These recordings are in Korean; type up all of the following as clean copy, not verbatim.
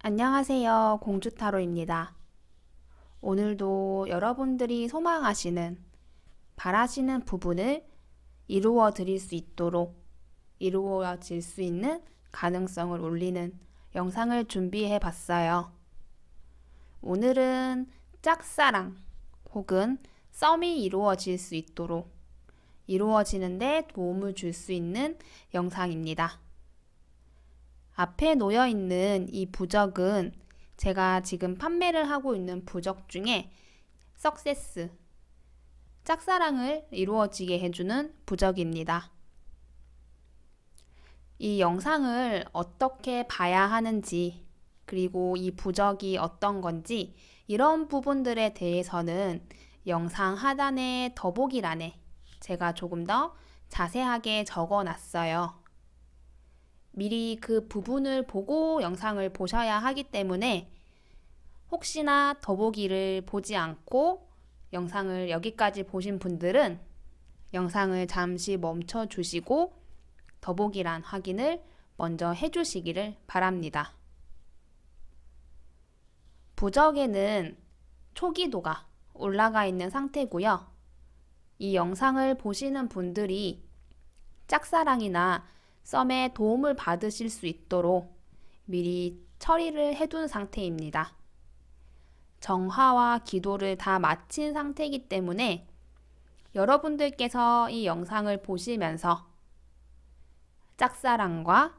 안녕하세요. 공주타로입니다. 오늘도 여러분들이 소망하시는, 바라시는 부분을 이루어 드릴 수 있도록 이루어질 수 있는 가능성을 올리는 영상을 준비해 봤어요. 오늘은 짝사랑 혹은 썸이 이루어질 수 있도록 이루어지는데 도움을 줄 수 있는 영상입니다. 앞에 놓여 있는 이 부적은 제가 지금 판매를 하고 있는 부적 중에 석세스, 짝사랑을 이루어지게 해주는 부적입니다. 이 영상을 어떻게 봐야 하는지, 그리고 이 부적이 어떤 건지, 이런 부분들에 대해서는 영상 하단의 더보기란에 제가 조금 더 자세하게 적어 놨어요. 미리 그 부분을 보고 영상을 보셔야 하기 때문에 혹시나 더보기를 보지 않고 영상을 여기까지 보신 분들은 영상을 잠시 멈춰 주시고 더보기란 확인을 먼저 해주시기를 바랍니다. 부적에는 초기도가 올라가 있는 상태고요. 이 영상을 보시는 분들이 짝사랑이나 썸에 도움을 받으실 수 있도록 미리 처리를 해둔 상태입니다. 정화와 기도를 다 마친 상태이기 때문에 여러분들께서 이 영상을 보시면서 짝사랑과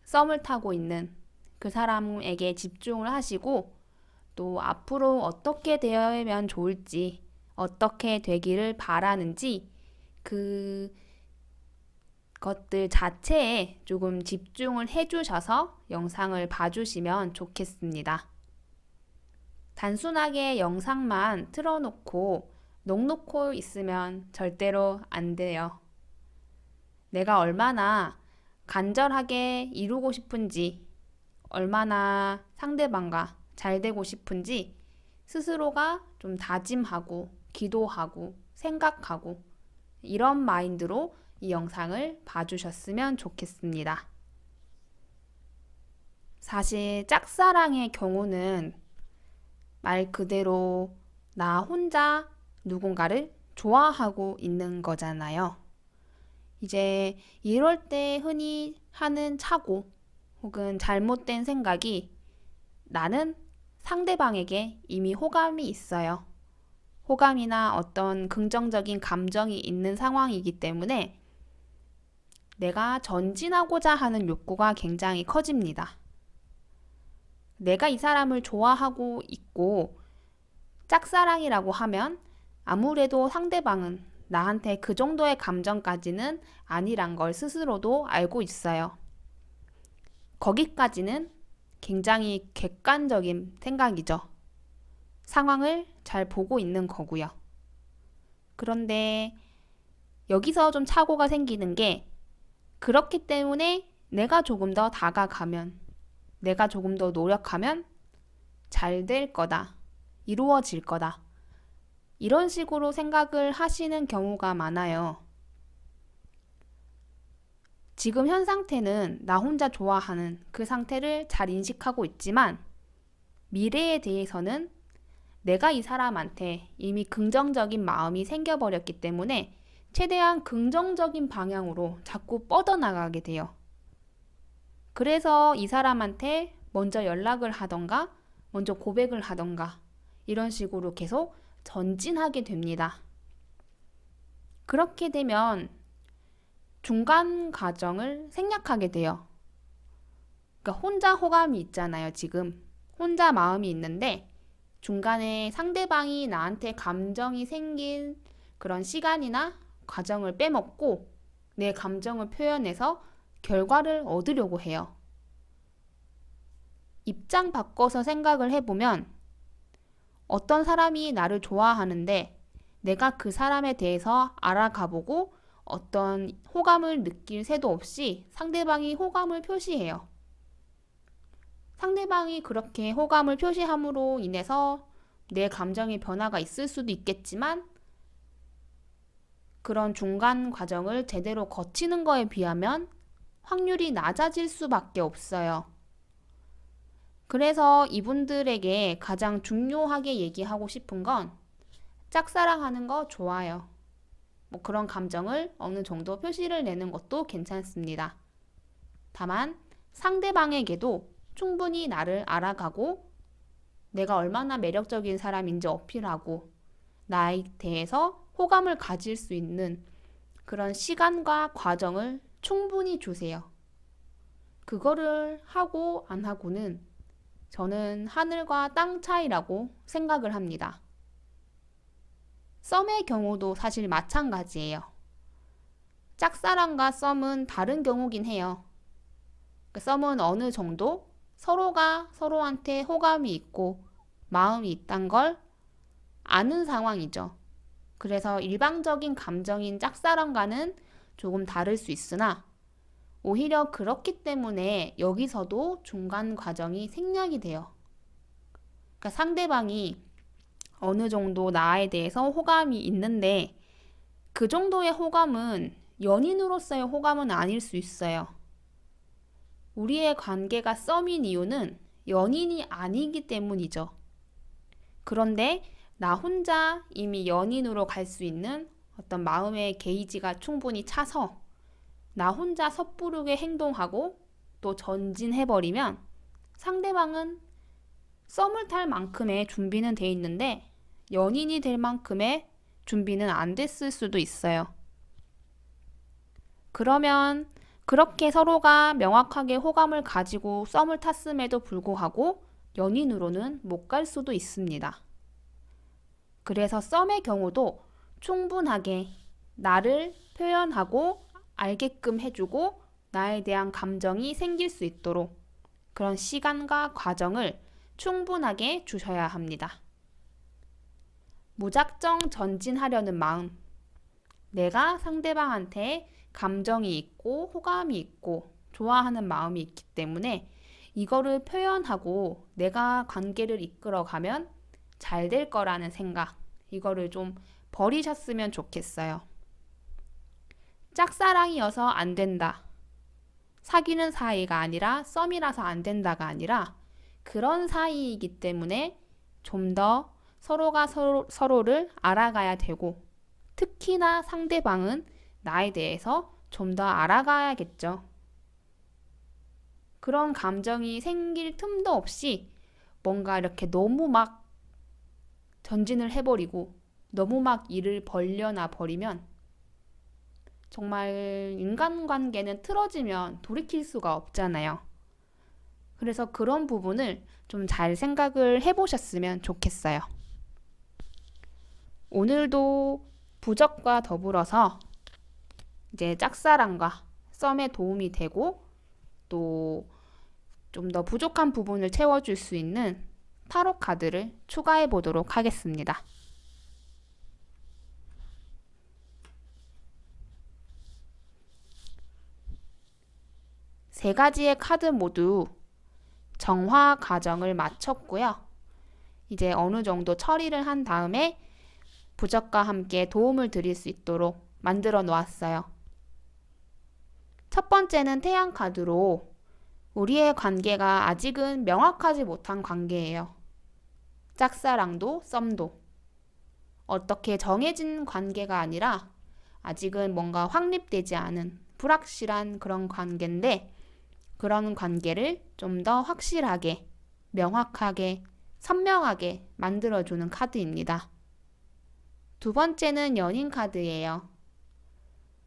썸을 타고 있는 그 사람에게 집중을 하시고 또 앞으로 어떻게 되어야면 좋을지, 어떻게 되기를 바라는지 그 것들 자체에 조금 집중을 해주셔서 영상을 봐주시면 좋겠습니다. 단순하게 영상만 틀어놓고 녹놓고 있으면 절대로 안 돼요. 내가 얼마나 간절하게 이루고 싶은지, 얼마나 상대방과 잘 되고 싶은지 스스로가 좀 다짐하고 기도하고 생각하고 이런 마인드로 이 영상을 봐주셨으면 좋겠습니다. 사실 짝사랑의 경우는 말 그대로 나 혼자 누군가를 좋아하고 있는 거잖아요. 이제 이럴 때 흔히 하는 착오 혹은 잘못된 생각이 나는 상대방에게 이미 호감이 있어요. 호감이나 어떤 긍정적인 감정이 있는 상황이기 때문에 내가 전진하고자 하는 욕구가 굉장히 커집니다. 내가 이 사람을 좋아하고 있고 짝사랑이라고 하면 아무래도 상대방은 나한테 그 정도의 감정까지는 아니란 걸 스스로도 알고 있어요. 거기까지는 굉장히 객관적인 생각이죠. 상황을 잘 보고 있는 거고요. 그런데 여기서 좀 착오가 생기는 게 그렇기 때문에 내가 조금 더 다가가면, 내가 조금 더 노력하면 잘 될 거다, 이루어질 거다. 이런 식으로 생각을 하시는 경우가 많아요. 지금 현 상태는 나 혼자 좋아하는 그 상태를 잘 인식하고 있지만 미래에 대해서는 내가 이 사람한테 이미 긍정적인 마음이 생겨버렸기 때문에 최대한 긍정적인 방향으로 자꾸 뻗어나가게 돼요. 그래서 이 사람한테 먼저 연락을 하던가 먼저 고백을 하던가 이런 식으로 계속 전진하게 됩니다. 그렇게 되면 중간 과정을 생략하게 돼요. 그러니까 혼자 호감이 있잖아요, 지금. 혼자 마음이 있는데 중간에 상대방이 나한테 감정이 생긴 그런 시간이나 과정을 빼먹고 내 감정을 표현해서 결과를 얻으려고 해요. 입장 바꿔서 생각을 해보면 어떤 사람이 나를 좋아하는데 내가 그 사람에 대해서 알아가보고 어떤 호감을 느낄 새도 없이 상대방이 호감을 표시해요. 상대방이 그렇게 호감을 표시함으로 인해서 내 감정의 변화가 있을 수도 있겠지만 그런 중간 과정을 제대로 거치는 거에 비하면 확률이 낮아질 수밖에 없어요. 그래서 이분들에게 가장 중요하게 얘기하고 싶은 건 짝사랑하는 거 좋아요. 뭐 그런 감정을 어느 정도 표시를 내는 것도 괜찮습니다. 다만 상대방에게도 충분히 나를 알아가고 내가 얼마나 매력적인 사람인지 어필하고 나에 대해서 호감을 가질 수 있는 그런 시간과 과정을 충분히 주세요. 그거를 하고 안 하고는 저는 하늘과 땅 차이라고 생각을 합니다. 썸의 경우도 사실 마찬가지예요. 짝사랑과 썸은 다른 경우긴 해요. 썸은 어느 정도 서로가 서로한테 호감이 있고 마음이 있단 걸 아는 상황이죠. 그래서 일방적인 감정인 짝사랑과는 조금 다를 수 있으나 오히려 그렇기 때문에 여기서도 중간 과정이 생략이 돼요. 그러니까 상대방이 어느 정도 나에 대해서 호감이 있는데 그 정도의 호감은 연인으로서의 호감은 아닐 수 있어요. 우리의 관계가 썸인 이유는 연인이 아니기 때문이죠. 그런데 나 혼자 이미 연인으로 갈 수 있는 어떤 마음의 게이지가 충분히 차서 나 혼자 섣부르게 행동하고 또 전진해버리면 상대방은 썸을 탈 만큼의 준비는 돼 있는데 연인이 될 만큼의 준비는 안 됐을 수도 있어요. 그러면 그렇게 서로가 명확하게 호감을 가지고 썸을 탔음에도 불구하고 연인으로는 못 갈 수도 있습니다. 그래서 썸의 경우도 충분하게 나를 표현하고 알게끔 해주고 나에 대한 감정이 생길 수 있도록 그런 시간과 과정을 충분하게 주셔야 합니다. 무작정 전진하려는 마음, 내가 상대방한테 감정이 있고 호감이 있고 좋아하는 마음이 있기 때문에 이거를 표현하고 내가 관계를 이끌어가면 잘 될 거라는 생각, 이거를 좀 버리셨으면 좋겠어요. 짝사랑이어서 안 된다. 사귀는 사이가 아니라 썸이라서 안 된다가 아니라 그런 사이이기 때문에 좀 더 서로가 서로를 알아가야 되고 특히나 상대방은 나에 대해서 좀 더 알아가야겠죠. 그런 감정이 생길 틈도 없이 뭔가 이렇게 너무 막 전진을 해버리고 너무 막 일을 벌려나 버리면 정말 인간관계는 틀어지면 돌이킬 수가 없잖아요. 그래서 그런 부분을 좀 잘 생각을 해보셨으면 좋겠어요. 오늘도 부적과 더불어서 이제 짝사랑과 썸에 도움이 되고 또 좀 더 부족한 부분을 채워줄 수 있는 타로 카드를 추가해 보도록 하겠습니다. 세 가지의 카드 모두 정화 과정을 마쳤고요. 이제 어느 정도 처리를 한 다음에 부적과 함께 도움을 드릴 수 있도록 만들어 놓았어요. 첫 번째는 태양 카드로 우리의 관계가 아직은 명확하지 못한 관계예요. 짝사랑도 썸도 어떻게 정해진 관계가 아니라 아직은 뭔가 확립되지 않은 불확실한 그런 관계인데 그런 관계를 좀 더 확실하게, 명확하게, 선명하게 만들어주는 카드입니다. 두 번째는 연인 카드예요.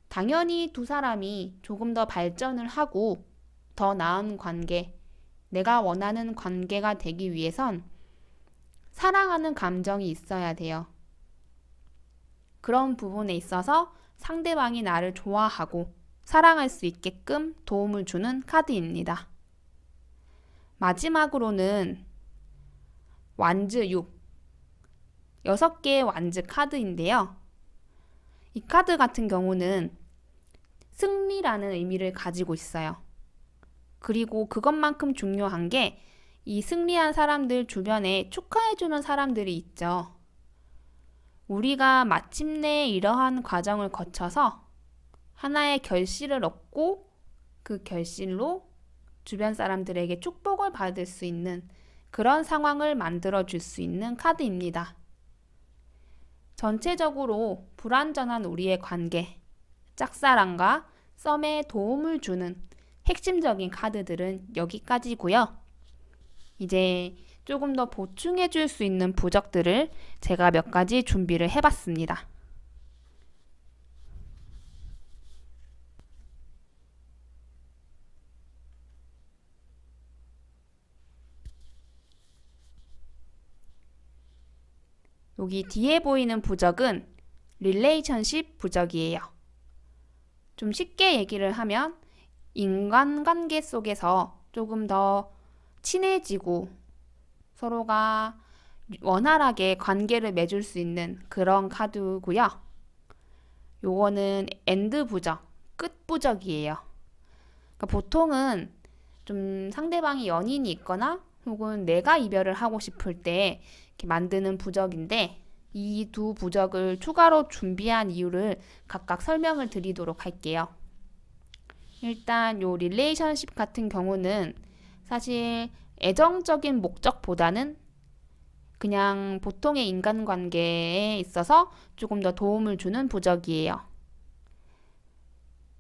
당연히 두 사람이 조금 더 발전을 하고 더 나은 관계, 내가 원하는 관계가 되기 위해선 사랑하는 감정이 있어야 돼요. 그런 부분에 있어서 상대방이 나를 좋아하고 사랑할 수 있게끔 도움을 주는 카드입니다. 마지막으로는 완즈 6, 6개의 완즈 카드인데요. 이 카드 같은 경우는 승리라는 의미를 가지고 있어요. 그리고 그것만큼 중요한 게 이 승리한 사람들 주변에 축하해주는 사람들이 있죠. 우리가 마침내 이러한 과정을 거쳐서 하나의 결실을 얻고 그 결실로 주변 사람들에게 축복을 받을 수 있는 그런 상황을 만들어 줄 수 있는 카드입니다. 전체적으로 불완전한 우리의 관계, 짝사랑과 썸에 도움을 주는 핵심적인 카드들은 여기까지고요. 이제 조금 더 보충해 줄 수 있는 부적들을 제가 몇 가지 준비를 해봤습니다. 여기 뒤에 보이는 부적은 릴레이션십 부적이에요. 좀 쉽게 얘기를 하면 인간관계 속에서 조금 더 친해지고 서로가 원활하게 관계를 맺을 수 있는 그런 카드고요. 요거는 엔드 부적, 끝 부적이에요. 그러니까 보통은 좀 상대방이 연인이 있거나 혹은 내가 이별을 하고 싶을 때 이렇게 만드는 부적인데 이 두 부적을 추가로 준비한 이유를 각각 설명을 드리도록 할게요. 일단 요 릴레이션십 같은 경우는 사실 애정적인 목적보다는 그냥 보통의 인간관계에 있어서 조금 더 도움을 주는 부적이에요.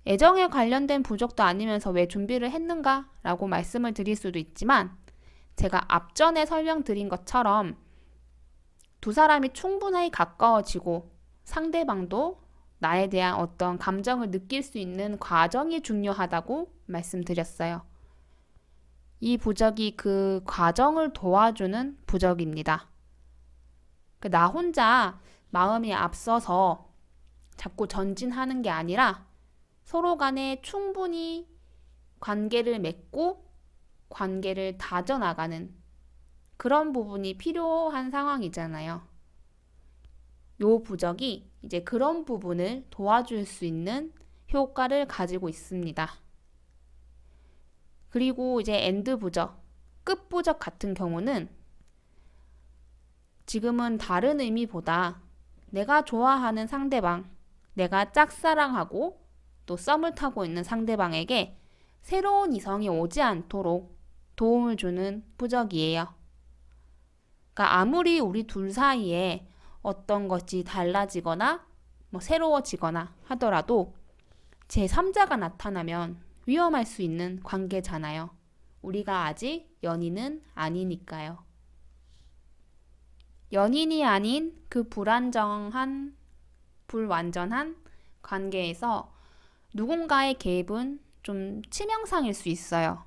애정에 관련된 부적도 아니면서 왜 준비를 했는가? 라고 말씀을 드릴 수도 있지만 제가 앞전에 설명드린 것처럼 두 사람이 충분히 가까워지고 상대방도 나에 대한 어떤 감정을 느낄 수 있는 과정이 중요하다고 말씀드렸어요. 이 부적이 그 과정을 도와주는 부적입니다. 나 혼자 마음이 앞서서 자꾸 전진하는 게 아니라 서로 간에 충분히 관계를 맺고 관계를 다져나가는 그런 부분이 필요한 상황이잖아요. 요 부적이 이제 그런 부분을 도와줄 수 있는 효과를 가지고 있습니다. 그리고 이제 엔드 부적, 끝 부적 같은 경우는 지금은 다른 의미보다 내가 좋아하는 상대방, 내가 짝사랑하고 또 썸을 타고 있는 상대방에게 새로운 이성이 오지 않도록 도움을 주는 부적이에요. 그러니까 아무리 우리 둘 사이에 어떤 것이 달라지거나 새로워지거나 하더라도 제3자가 나타나면 위험할 수 있는 관계잖아요. 우리가 아직 연인은 아니니까요. 연인이 아닌 그 불완전한 관계에서 누군가의 개입은 좀 치명상일 수 있어요.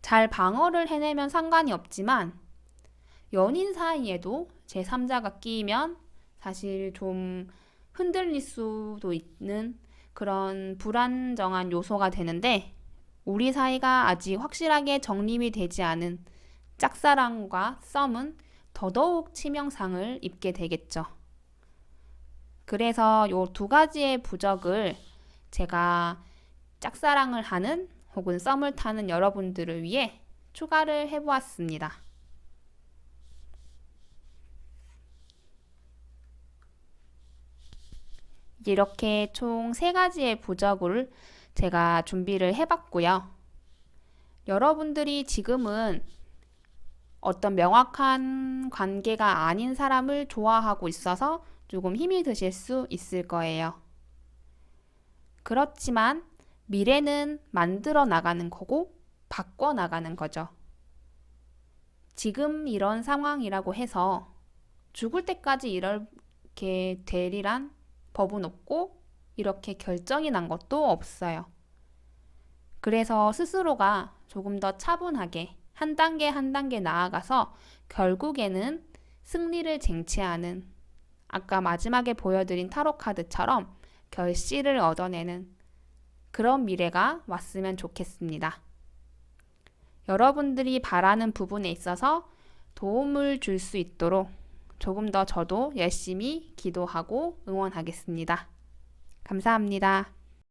잘 방어를 해내면 상관이 없지만 연인 사이에도 제3자가 끼면 사실 좀 흔들릴 수도 있는 그런 불안정한 요소가 되는데 우리 사이가 아직 확실하게 정립이 되지 않은 짝사랑과 썸은 더더욱 치명상을 입게 되겠죠. 그래서 요 두 가지의 부적을 제가 짝사랑을 하는 혹은 썸을 타는 여러분들을 위해 추가를 해보았습니다. 이렇게 총 3가지의 부적을 제가 준비를 해봤고요. 여러분들이 지금은 어떤 명확한 관계가 아닌 사람을 좋아하고 있어서 조금 힘이 드실 수 있을 거예요. 그렇지만 미래는 만들어 나가는 거고 바꿔 나가는 거죠. 지금 이런 상황이라고 해서 죽을 때까지 이렇게 되리란 법은 없고 이렇게 결정이 난 것도 없어요. 그래서 스스로가 조금 더 차분하게 한 단계 한 단계 나아가서 결국에는 승리를 쟁취하는 아까 마지막에 보여드린 타로 카드처럼 결실을 얻어내는 그런 미래가 왔으면 좋겠습니다. 여러분들이 바라는 부분에 있어서 도움을 줄 수 있도록 조금 더 저도 열심히 기도하고 응원하겠습니다. 감사합니다.